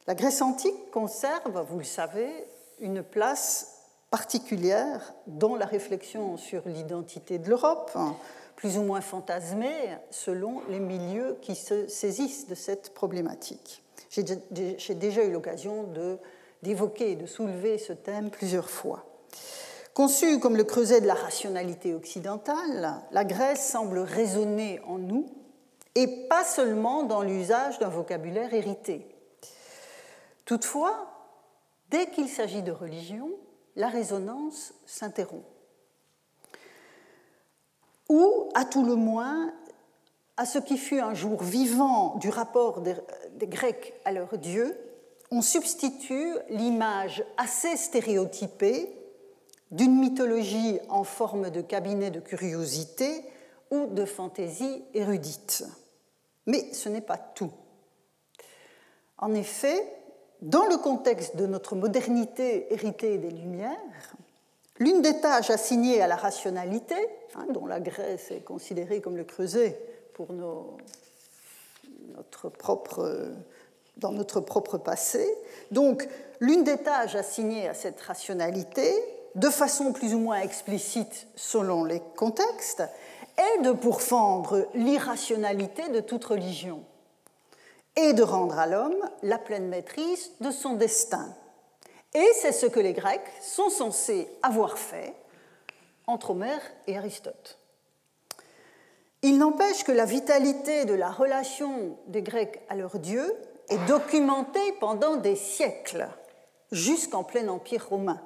La Grèce antique conserve, vous le savez, une place particulière dans la réflexion sur l'identité de l'Europe, plus ou moins fantasmée selon les milieux qui se saisissent de cette problématique. J'ai déjà eu l'occasion d'évoquer et de soulever ce thème plusieurs fois. Conçue comme le creuset de la rationalité occidentale, la Grèce semble résonner en nous, et pas seulement dans l'usage d'un vocabulaire hérité. Toutefois, dès qu'il s'agit de religion, la résonance s'interrompt. Ou, à tout le moins, à ce qui fut un jour vivant du rapport des Grecs à leur Dieu, on substitue l'image assez stéréotypée d'une mythologie en forme de cabinet de curiosité ou de fantaisie érudite. Mais ce n'est pas tout. En effet, dans le contexte de notre modernité héritée des Lumières, l'une des tâches assignées à la rationalité, dont la Grèce est considérée comme le creuset pour dans notre propre passé, donc l'une des tâches assignées à cette rationalité, de façon plus ou moins explicite selon les contextes, est de pourfendre l'irrationalité de toute religion et de rendre à l'homme la pleine maîtrise de son destin. Et c'est ce que les Grecs sont censés avoir fait entre Homère et Aristote. Il n'empêche que la vitalité de la relation des Grecs à leur Dieu est documentée pendant des siècles, jusqu'en plein Empire romain.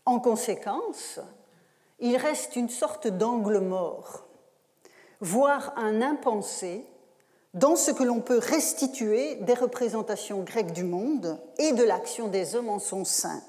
En conséquence, il reste une sorte d'angle mort, voire un impensé dans ce que l'on peut restituer des représentations grecques du monde et de l'action des hommes en son sein.